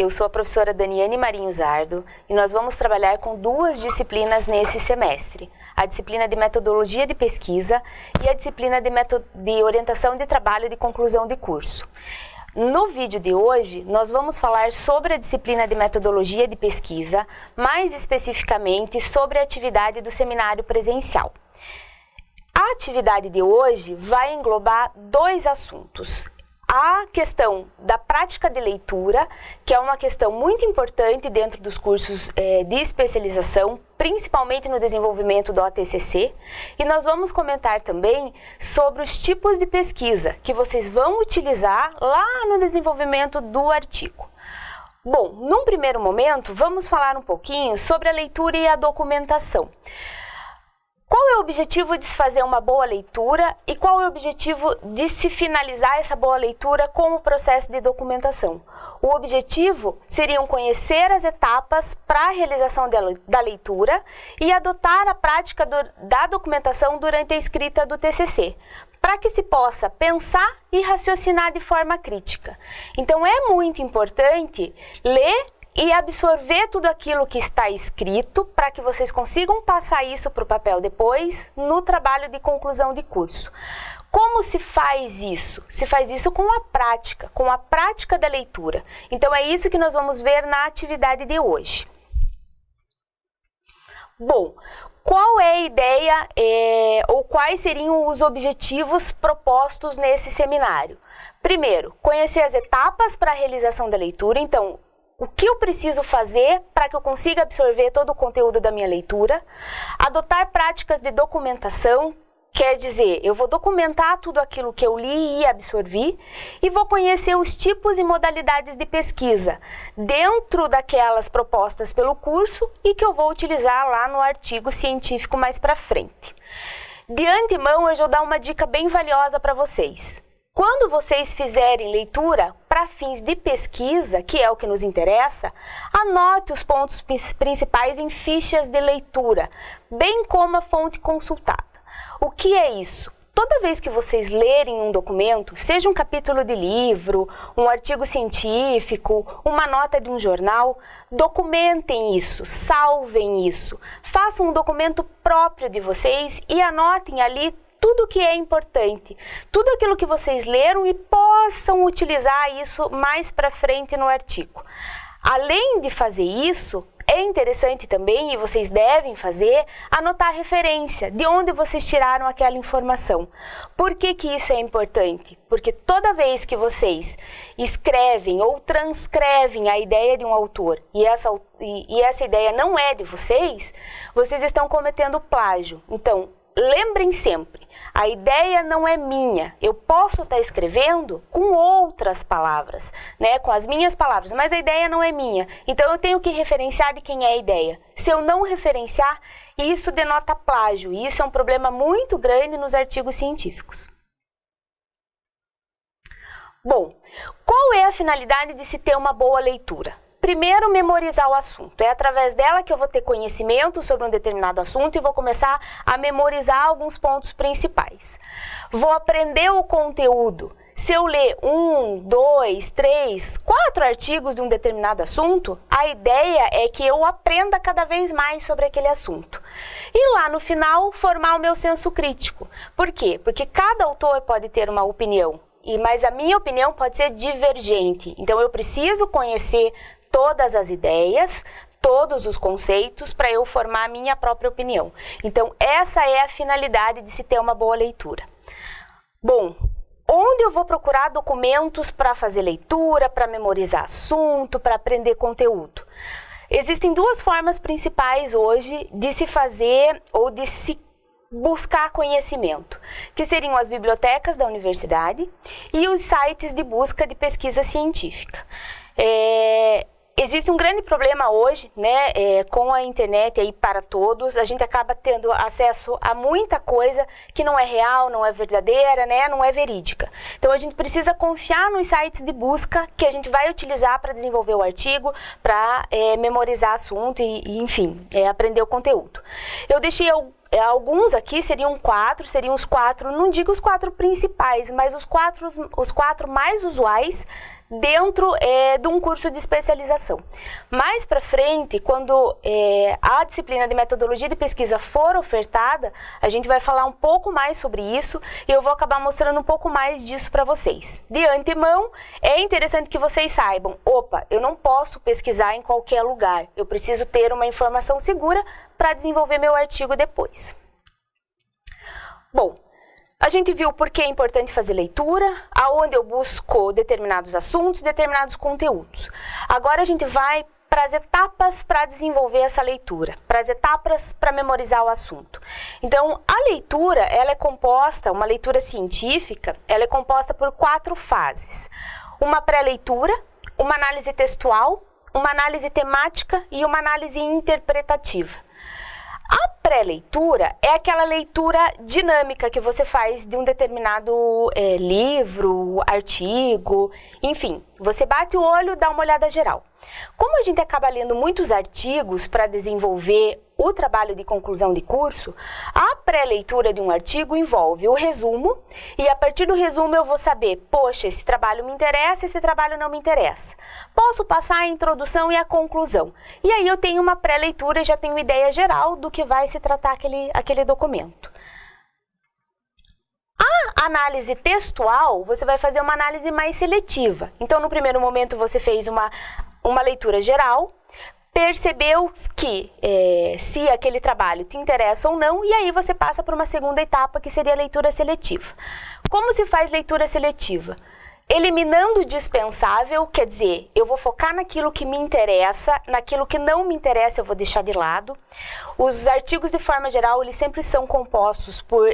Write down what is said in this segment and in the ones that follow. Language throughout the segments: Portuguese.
Eu sou a professora Daniane Marinho Zardo e nós vamos trabalhar com duas disciplinas nesse semestre. A disciplina de metodologia de pesquisa e a disciplina de orientação de trabalho de conclusão de curso. No vídeo de hoje, nós vamos falar sobre a disciplina de metodologia de pesquisa, mais especificamente sobre a atividade do seminário presencial. A atividade de hoje vai englobar dois assuntos. A questão da prática de leitura, que é uma questão muito importante dentro dos cursos de especialização, principalmente no desenvolvimento do OTCC, e nós vamos comentar também sobre os tipos de pesquisa que vocês vão utilizar lá no desenvolvimento do artigo. Bom, num primeiro momento, vamos falar um pouquinho sobre a leitura e a documentação. Qual é o objetivo de se fazer uma boa leitura e qual é o objetivo de se finalizar essa boa leitura com o processo de documentação? O objetivo seriam conhecer as etapas para a realização da leitura e adotar a prática da documentação durante a escrita do TCC, para que se possa pensar e raciocinar de forma crítica. Então é muito importante ler e absorver tudo aquilo que está escrito para que vocês consigam passar isso para o papel depois no trabalho de conclusão de curso. Como se faz isso? Se faz isso com a prática da leitura. Então é isso que nós vamos ver na atividade de hoje. Bom, qual é a ideia ou quais seriam os objetivos propostos nesse seminário? Primeiro, conhecer as etapas para a realização da leitura. Então, o que eu preciso fazer para que eu consiga absorver todo o conteúdo da minha leitura? Adotar práticas de documentação, quer dizer, eu vou documentar tudo aquilo que eu li e absorvi e vou conhecer os tipos e modalidades de pesquisa dentro daquelas propostas pelo curso e que eu vou utilizar lá no artigo científico mais para frente. De antemão, eu já vou dar uma dica bem valiosa para vocês. Quando vocês fizerem leitura para fins de pesquisa, que é o que nos interessa, anote os pontos principais em fichas de leitura, bem como a fonte consultada. O que é isso? Toda vez que vocês lerem um documento, seja um capítulo de livro, um artigo científico, uma nota de um jornal, documentem isso, salvem isso, façam um documento próprio de vocês e anotem ali tudo o que é importante, tudo aquilo que vocês leram e possam utilizar isso mais para frente no artigo. Além de fazer isso, é interessante também, e vocês devem fazer, anotar a referência, de onde vocês tiraram aquela informação. Por que que isso é importante? Porque toda vez que vocês escrevem ou transcrevem a ideia de um autor e essa ideia não é de vocês, vocês estão cometendo plágio. Então, lembrem sempre, a ideia não é minha, eu posso estar escrevendo com outras palavras, né, com as minhas palavras, mas a ideia não é minha, então eu tenho que referenciar de quem é a ideia. Se eu não referenciar, isso denota plágio, e isso é um problema muito grande nos artigos científicos. Bom, qual é a finalidade de se ter uma boa leitura? Primeiro, memorizar o assunto. É através dela que eu vou ter conhecimento sobre um determinado assunto e vou começar a memorizar alguns pontos principais. Vou aprender o conteúdo. Se eu ler 1, 2, 3, 4 artigos de um determinado assunto, a ideia é que eu aprenda cada vez mais sobre aquele assunto. E lá no final, formar o meu senso crítico. Por quê? Porque cada autor pode ter uma opinião, mas a minha opinião pode ser divergente. Então eu preciso conhecer todas as ideias, todos os conceitos para eu formar a minha própria opinião. Então, essa é a finalidade de se ter uma boa leitura. Bom, onde eu vou procurar documentos para fazer leitura, para memorizar assunto, para aprender conteúdo? Existem duas formas principais hoje de se fazer ou de se buscar conhecimento, que seriam as bibliotecas da universidade e os sites de busca de pesquisa científica. Existe um grande problema hoje, né, com a internet aí para todos. A gente acaba tendo acesso a muita coisa que não é real, não é verdadeira, né, não é verídica. Então a gente precisa confiar nos sites de busca que a gente vai utilizar para desenvolver o artigo, para memorizar assunto e enfim, aprender o conteúdo. Eu deixei alguns aqui, seriam os quatro, não digo os 4 principais, mas os quatro mais usuais dentro de um curso de especialização. Mais para frente, quando a disciplina de metodologia de pesquisa for ofertada, a gente vai falar um pouco mais sobre isso e eu vou acabar mostrando um pouco mais disso para vocês. De antemão, é interessante que vocês saibam, opa, eu não posso pesquisar em qualquer lugar, eu preciso ter uma informação segura para desenvolver meu artigo depois. Bom, a gente viu por que é importante fazer leitura, aonde eu busco determinados assuntos, determinados conteúdos. Agora a gente vai para as etapas para desenvolver essa leitura, para as etapas para memorizar o assunto. Então, a leitura, ela é composta, uma leitura científica, ela é composta por 4 fases. Uma pré-leitura, uma análise textual, uma análise temática e uma análise interpretativa. A pré-leitura é aquela leitura dinâmica que você faz de um determinado livro, artigo, enfim, você bate o olho, dá uma olhada geral. Como a gente acaba lendo muitos artigos para desenvolver o trabalho de conclusão de curso, a pré-leitura de um artigo envolve o resumo e a partir do resumo eu vou saber, poxa, esse trabalho me interessa, esse trabalho não me interessa. Posso passar a introdução e a conclusão. E aí eu tenho uma pré-leitura e já tenho ideia geral do que vai se tratar aquele documento. A análise textual, você vai fazer uma análise mais seletiva. Então, no primeiro momento, você fez uma leitura geral, percebeu que se aquele trabalho te interessa ou não, e aí você passa para uma segunda etapa, que seria a leitura seletiva. Como se faz leitura seletiva? Eliminando o dispensável, quer dizer, eu vou focar naquilo que me interessa, naquilo que não me interessa eu vou deixar de lado. Os artigos, de forma geral, eles sempre são compostos por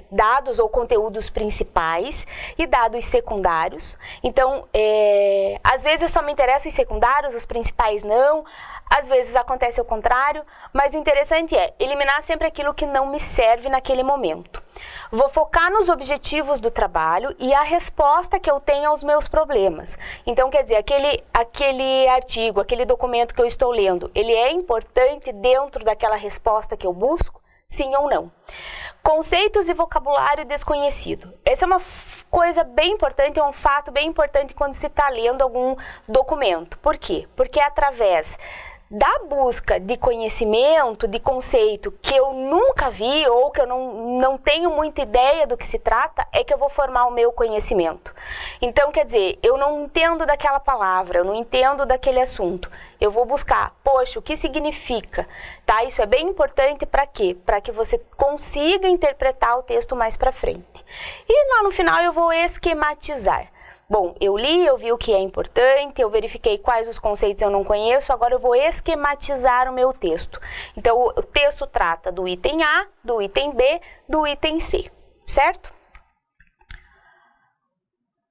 dados ou conteúdos principais e dados secundários. Então, às vezes só me interessam os secundários, os principais não. Às vezes acontece o contrário, mas o interessante é eliminar sempre aquilo que não me serve naquele momento. Vou focar nos objetivos do trabalho e a resposta que eu tenho aos meus problemas. Então, quer dizer, aquele artigo, aquele documento que eu estou lendo, ele é importante dentro daquela resposta que eu busco? Sim ou não? Conceitos e vocabulário desconhecido. Essa é uma coisa bem importante, é um fato bem importante quando se está lendo algum documento. Por quê? Porque é através da busca de conhecimento, de conceito que eu nunca vi ou que eu não tenho muita ideia do que se trata, é que eu vou formar o meu conhecimento. Então, quer dizer, eu não entendo daquela palavra, eu não entendo daquele assunto. Eu vou buscar, poxa, o que significa? Tá? Isso é bem importante para quê? Para que você consiga interpretar o texto mais para frente. E lá no final eu vou esquematizar. Bom, eu li, eu vi o que é importante, eu verifiquei quais os conceitos eu não conheço, agora eu vou esquematizar o meu texto. Então, o texto trata do item A, do item B, do item C, certo?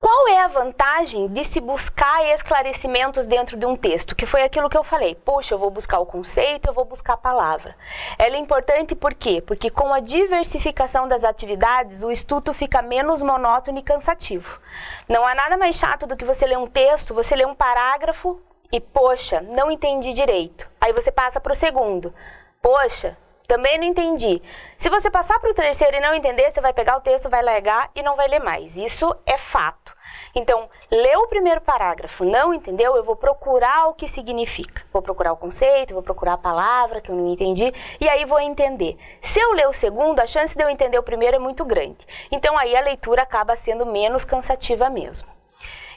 Qual é a vantagem de se buscar esclarecimentos dentro de um texto? Que foi aquilo que eu falei. Puxa, eu vou buscar o conceito, eu vou buscar a palavra. Ela é importante por quê? Porque com a diversificação das atividades, o estudo fica menos monótono e cansativo. Não há nada mais chato do que você ler um texto, você lê um parágrafo e, poxa, não entendi direito. Aí você passa para o segundo. Poxa, também não entendi. Se você passar para o terceiro e não entender, você vai pegar o texto, vai largar e não vai ler mais. Isso é fato. Então, leu o primeiro parágrafo, não entendeu? Eu vou procurar o que significa. Vou procurar o conceito, vou procurar a palavra que eu não entendi e aí vou entender. Se eu ler o segundo, a chance de eu entender o primeiro é muito grande. Então, aí a leitura acaba sendo menos cansativa mesmo.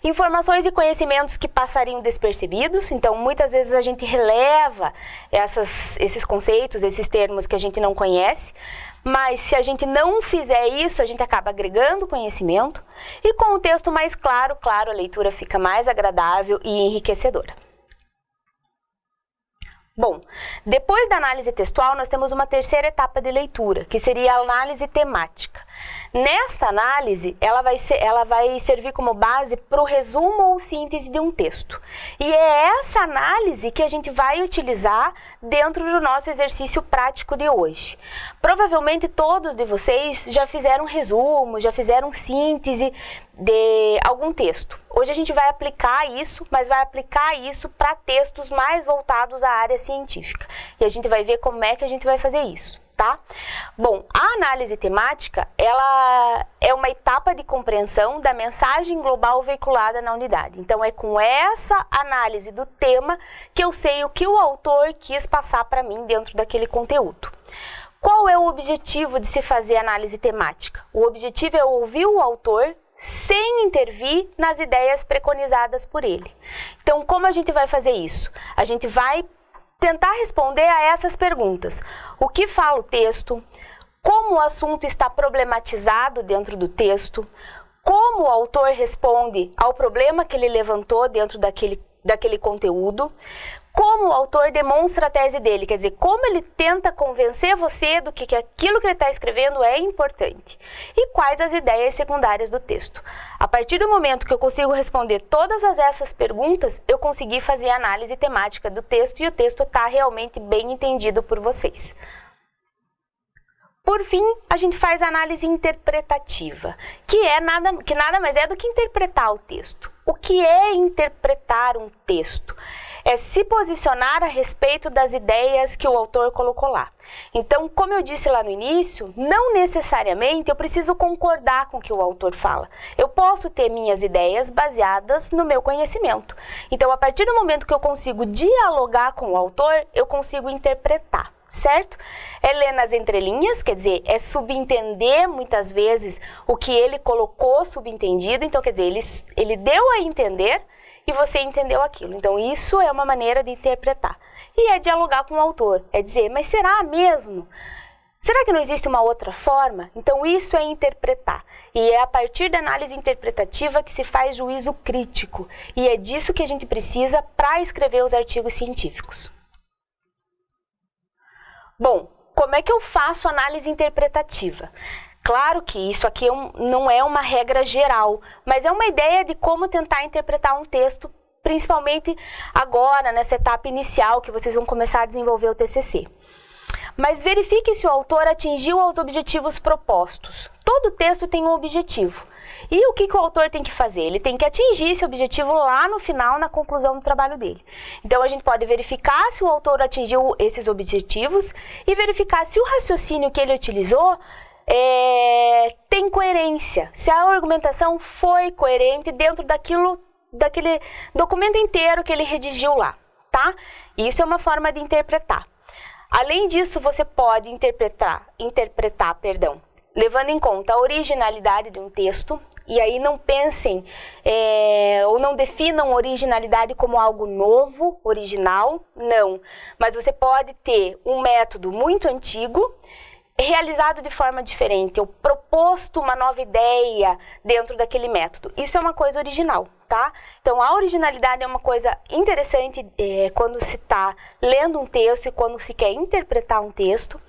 Informações e conhecimentos que passariam despercebidos, então muitas vezes a gente releva esses conceitos, esses termos que a gente não conhece, mas se a gente não fizer isso, a gente acaba agregando conhecimento e com o texto mais claro, a leitura fica mais agradável e enriquecedora. Bom, depois da análise textual, nós temos uma terceira etapa de leitura, que seria a análise temática. Nesta análise, ela vai servir como base para o resumo ou síntese de um texto. E é essa análise que a gente vai utilizar dentro do nosso exercício prático de hoje. Provavelmente todos de vocês já fizeram resumo, já fizeram síntese de algum texto. Hoje a gente vai aplicar isso, mas vai aplicar isso para textos mais voltados à área científica. E a gente vai ver como é que a gente vai fazer isso, tá? Bom, a análise temática, ela é é uma etapa de compreensão da mensagem global veiculada na unidade. Então, é com essa análise do tema que eu sei o que o autor quis passar para mim dentro daquele conteúdo. Qual é o objetivo de se fazer análise temática? O objetivo é ouvir o autor sem intervir nas ideias preconizadas por ele. Então, como a gente vai fazer isso? A gente vai tentar responder a essas perguntas. O que fala o texto? Como o assunto está problematizado dentro do texto? Como o autor responde ao problema que ele levantou dentro daquele conteúdo? Como o autor demonstra a tese dele, quer dizer, como ele tenta convencer você do que aquilo que ele está escrevendo é importante. E quais as ideias secundárias do texto. A partir do momento que eu consigo responder todas essas perguntas, eu consegui fazer a análise temática do texto e o texto está realmente bem entendido por vocês. Por fim, a gente faz a análise interpretativa, que nada mais é do que interpretar o texto. O que é interpretar um texto? É se posicionar a respeito das ideias que o autor colocou lá. Então, como eu disse lá no início, não necessariamente eu preciso concordar com o que o autor fala. Eu posso ter minhas ideias baseadas no meu conhecimento. Então, a partir do momento que eu consigo dialogar com o autor, eu consigo interpretar. Certo? É ler nas entrelinhas, quer dizer, é subentender muitas vezes o que ele colocou subentendido. Então, quer dizer, ele deu a entender e você entendeu aquilo. Então, isso é uma maneira de interpretar. E é dialogar com o autor, é dizer, mas será mesmo? Será que não existe uma outra forma? Então, isso é interpretar. E é a partir da análise interpretativa que se faz juízo crítico. E é disso que a gente precisa para escrever os artigos científicos. Bom, como é que eu faço análise interpretativa? Claro que isso aqui não é uma regra geral, mas é uma ideia de como tentar interpretar um texto, principalmente agora, nessa etapa inicial que vocês vão começar a desenvolver o TCC. Mas verifique se o autor atingiu os objetivos propostos. Todo texto tem um objetivo. E o que o autor tem que fazer? Ele tem que atingir esse objetivo lá no final, na conclusão do trabalho dele. Então, a gente pode verificar se o autor atingiu esses objetivos e verificar se o raciocínio que ele utilizou tem coerência, se a argumentação foi coerente dentro daquele documento inteiro que ele redigiu lá, tá? Isso é uma forma de interpretar. Além disso, você pode interpretar, levando em conta a originalidade de um texto, e aí não pensem ou não definam originalidade como algo novo, original, não. Mas você pode ter um método muito antigo, realizado de forma diferente, ou proposto uma nova ideia dentro daquele método. Isso é uma coisa original, tá? Então, a originalidade é uma coisa interessante quando se está lendo um texto e quando se quer interpretar um texto.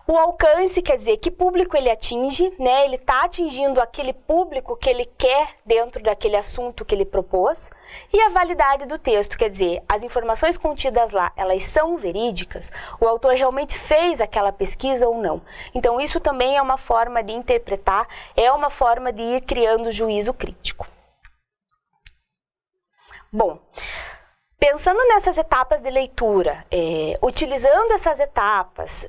O alcance, quer dizer, que público ele atinge, né? Ele está atingindo aquele público que ele quer dentro daquele assunto que ele propôs. E a validade do texto, quer dizer, as informações contidas lá, elas são verídicas? O autor realmente fez aquela pesquisa ou não? Então, isso também é uma forma de interpretar, é uma forma de ir criando juízo crítico. Bom, pensando nessas etapas de leitura, utilizando essas etapas,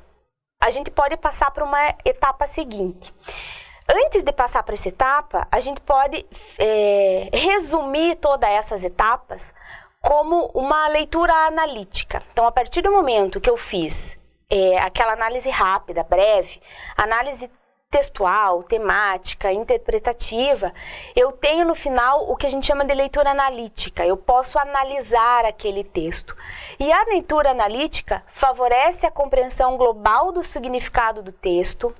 a gente pode passar para uma etapa seguinte. Antes de passar para essa etapa, a gente pode resumir todas essas etapas como uma leitura analítica. Então, a partir do momento que eu fiz aquela análise rápida, breve, análise textual, temática, interpretativa, eu tenho no final o que a gente chama de leitura analítica. Eu posso analisar aquele texto. E a leitura analítica favorece a compreensão global do significado do texto,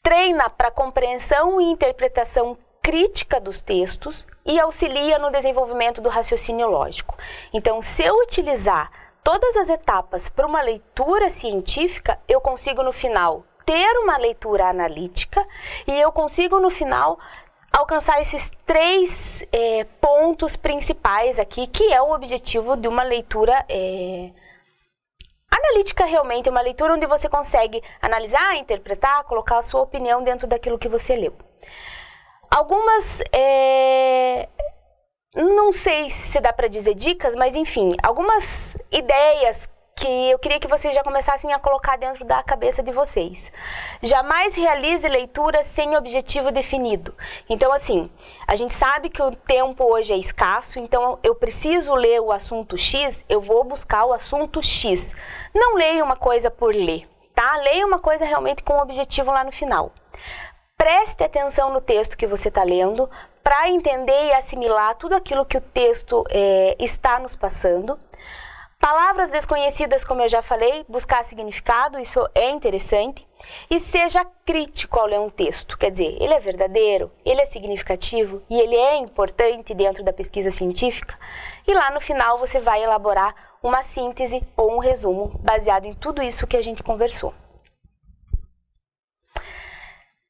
treina para compreensão e interpretação crítica dos textos e auxilia no desenvolvimento do raciocínio lógico. Então, se eu utilizar todas as etapas para uma leitura científica, eu consigo no final ter uma leitura analítica e eu consigo no final alcançar esses três pontos principais aqui, que é o objetivo de uma leitura analítica realmente, uma leitura onde você consegue analisar, interpretar, colocar a sua opinião dentro daquilo que você leu. Algumas, não sei se dá para dizer dicas, mas enfim, algumas ideias que eu queria que vocês já começassem a colocar dentro da cabeça de vocês. Jamais realize leitura sem objetivo definido. Então, assim, a gente sabe que o tempo hoje é escasso, então eu preciso ler o assunto X, eu vou buscar o assunto X. Não leia uma coisa por ler, tá? Leia uma coisa realmente com um objetivo lá no final. Preste atenção no texto que você está lendo para entender e assimilar tudo aquilo que o texto está nos passando. Palavras desconhecidas, como eu já falei, buscar significado, isso é interessante. E seja crítico ao ler um texto, quer dizer, ele é verdadeiro, ele é significativo e ele é importante dentro da pesquisa científica. E lá no final você vai elaborar uma síntese ou um resumo baseado em tudo isso que a gente conversou.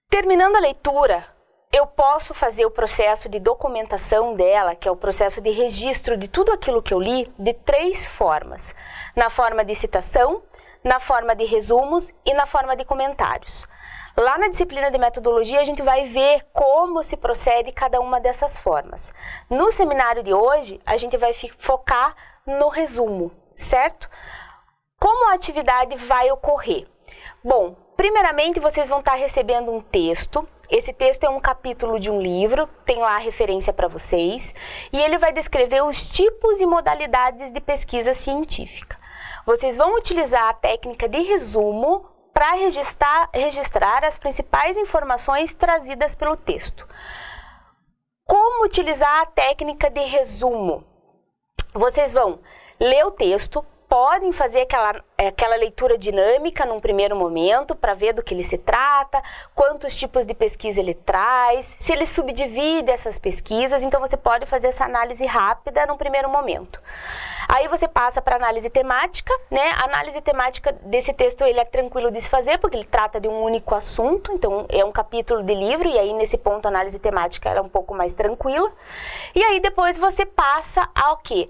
Terminando a leitura, eu posso fazer o processo de documentação dela, que é o processo de registro de tudo aquilo que eu li, de 3 formas. Na forma de citação, na forma de resumos e na forma de comentários. Lá na disciplina de metodologia, a gente vai ver como se procede cada uma dessas formas. No seminário de hoje, a gente vai focar no resumo, certo? Como a atividade vai ocorrer? Bom, primeiramente, vocês vão estar recebendo um texto. Esse texto é um capítulo de um livro, tem lá a referência para vocês, e ele vai descrever os tipos e modalidades de pesquisa científica. Vocês vão utilizar a técnica de resumo para registrar as principais informações trazidas pelo texto. Como utilizar a técnica de resumo? Vocês vão ler o texto, podem fazer aquela leitura dinâmica num primeiro momento para ver do que ele se trata, quantos tipos de pesquisa ele traz, se ele subdivide essas pesquisas, então você pode fazer essa análise rápida num primeiro momento. Aí você passa para análise temática, né? A análise temática desse texto ele é tranquilo de se fazer porque ele trata de um único assunto, então é um capítulo de livro e aí nesse ponto a análise temática ela é um pouco mais tranquila. E aí depois você passa ao quê?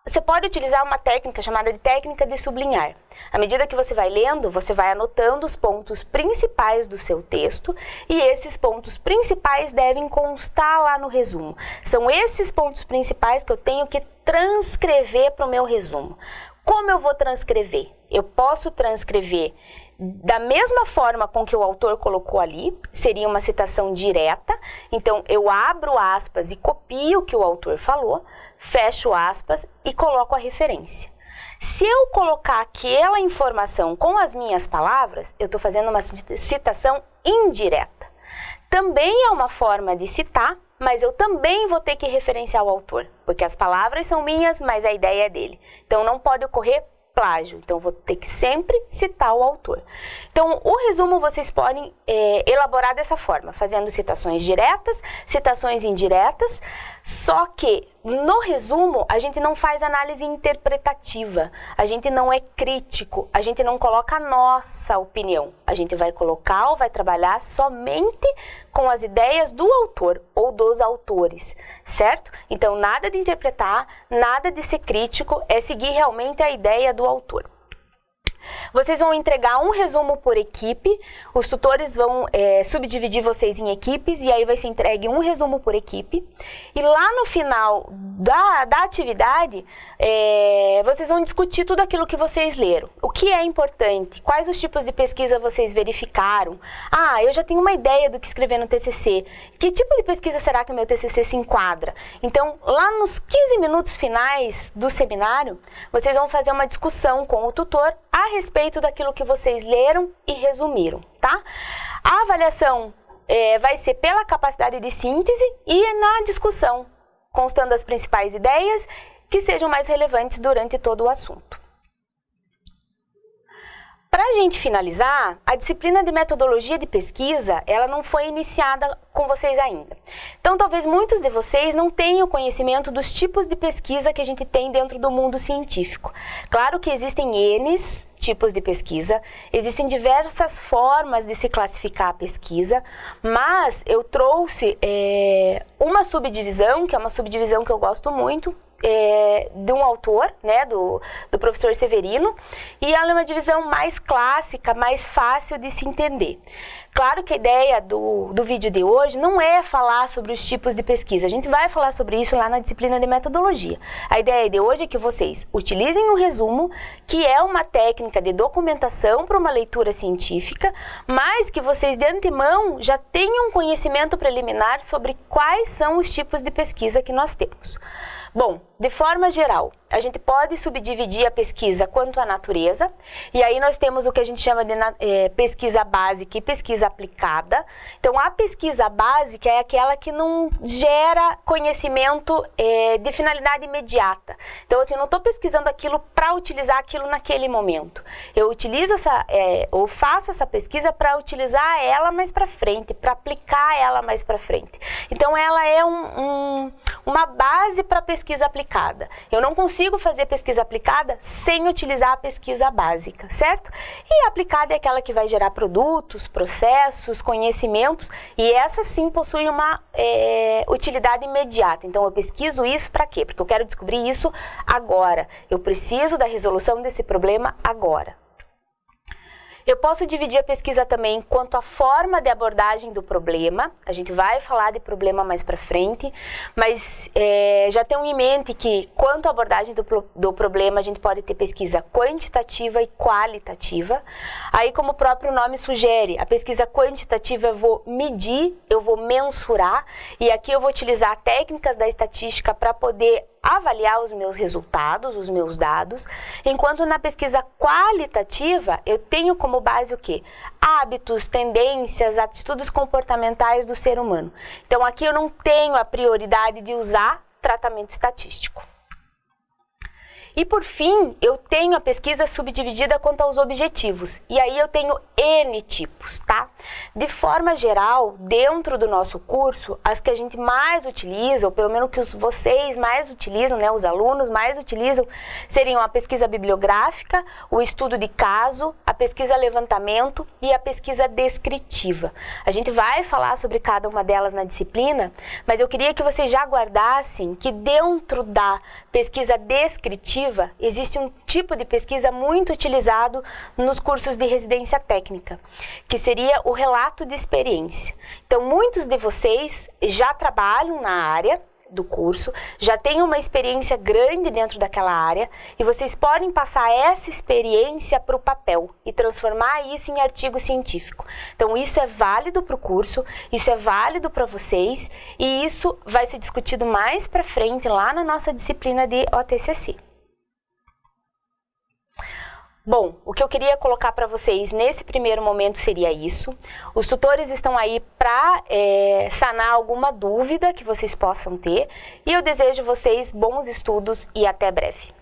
Você pode utilizar uma técnica chamada de técnica de sublinhar. À medida que você vai lendo, você vai anotando os pontos principais do seu texto e esses pontos principais devem constar lá no resumo. São esses pontos principais que eu tenho que transcrever para o meu resumo. Como eu vou transcrever? Eu posso transcrever da mesma forma com que o autor colocou ali, seria uma citação direta. Então, eu abro aspas e copio o que o autor falou, fecho aspas e coloco a referência. Se eu colocar aquela informação com as minhas palavras, eu estou fazendo uma citação indireta. Também é uma forma de citar, mas eu também vou ter que referenciar o autor, porque as palavras são minhas, mas a ideia é dele. Então, não pode ocorrer plágio, então vou ter que sempre citar o autor. Então, o resumo vocês podem elaborar dessa forma, fazendo citações diretas, citações indiretas, só que no resumo a gente não faz análise interpretativa, a gente não é crítico, a gente não coloca a nossa opinião, a gente vai colocar ou vai trabalhar somente com as ideias do autor ou dos autores, certo? Então, nada de interpretar, nada de ser crítico, é seguir realmente a ideia do autor. Vocês vão entregar um resumo por equipe, os tutores vão subdividir vocês em equipes e aí vai ser entregue um resumo por equipe. E lá no final da atividade, vocês vão discutir tudo aquilo que vocês leram. O que é importante? Quais os tipos de pesquisa vocês verificaram? Ah, eu já tenho uma ideia do que escrever no TCC. Que tipo de pesquisa será que o meu TCC se enquadra? Então, lá nos 15 minutos finais do seminário, vocês vão fazer uma discussão com o tutor a respeito daquilo que vocês leram e resumiram, tá? A avaliação vai ser pela capacidade de síntese e na discussão, constando as principais ideias que sejam mais relevantes durante todo o assunto. Para a gente finalizar, a disciplina de metodologia de pesquisa, ela não foi iniciada com vocês ainda. Então, talvez muitos de vocês não tenham conhecimento dos tipos de pesquisa que a gente tem dentro do mundo científico. Claro que existem N tipos de pesquisa, existem diversas formas de se classificar a pesquisa, mas eu trouxe uma subdivisão, que é uma subdivisão que eu gosto muito, de um autor, né, do professor Severino, e ela é uma divisão mais clássica, mais fácil de se entender. Claro que a ideia do vídeo de hoje não é falar sobre os tipos de pesquisa, a gente vai falar sobre isso lá na disciplina de metodologia. A ideia de hoje é que vocês utilizem um resumo, que é uma técnica de documentação para uma leitura científica, mas que vocês de antemão já tenham conhecimento preliminar sobre quais são os tipos de pesquisa que nós temos. Bom, de forma geral, a gente pode subdividir a pesquisa quanto à natureza, e aí nós temos o que a gente chama de pesquisa básica e pesquisa aplicada. Então, a pesquisa básica é aquela que não gera conhecimento de finalidade imediata. Então, assim, eu não estou pesquisando aquilo para utilizar aquilo naquele momento. Eu utilizo ou faço essa pesquisa para utilizar ela mais para frente, para aplicar ela mais para frente. Então, ela é uma base para pesquisa aplicada. Eu não consigo fazer pesquisa aplicada sem utilizar a pesquisa básica, certo? E a aplicada é aquela que vai gerar produtos, processos, conhecimentos, e essa sim possui uma utilidade imediata. Então, eu pesquiso isso para quê? Porque eu quero descobrir isso agora. Eu preciso da resolução desse problema agora. Eu posso dividir a pesquisa também quanto à forma de abordagem do problema. A gente vai falar de problema mais para frente, mas já tenham em mente que quanto à abordagem do problema, a gente pode ter pesquisa quantitativa e qualitativa. Aí, como o próprio nome sugere, a pesquisa quantitativa eu vou medir, eu vou mensurar, e aqui eu vou utilizar técnicas da estatística para poder avaliar os meus resultados, os meus dados, enquanto na pesquisa qualitativa eu tenho como base o quê? Hábitos, tendências, atitudes comportamentais do ser humano. Então aqui eu não tenho a prioridade de usar tratamento estatístico. E por fim, eu tenho a pesquisa subdividida quanto aos objetivos. E aí eu tenho N tipos, tá? De forma geral, dentro do nosso curso, as que a gente mais utiliza, ou pelo menos que vocês mais utilizam, né, os alunos mais utilizam, seriam a pesquisa bibliográfica, o estudo de caso, a pesquisa levantamento e a pesquisa descritiva. A gente vai falar sobre cada uma delas na disciplina, mas eu queria que vocês já guardassem que dentro da pesquisa descritiva existe um tipo de pesquisa muito utilizado nos cursos de residência técnica, que seria o relato de experiência. Então, muitos de vocês já trabalham na área do curso, já têm uma experiência grande dentro daquela área, e vocês podem passar essa experiência para o papel e transformar isso em artigo científico. Então, isso é válido para o curso, isso é válido para vocês, e isso vai ser discutido mais para frente lá na nossa disciplina de OTCC. Bom, o que eu queria colocar para vocês nesse primeiro momento seria isso. Os tutores estão aí para sanar alguma dúvida que vocês possam ter, e eu desejo vocês bons estudos e até breve.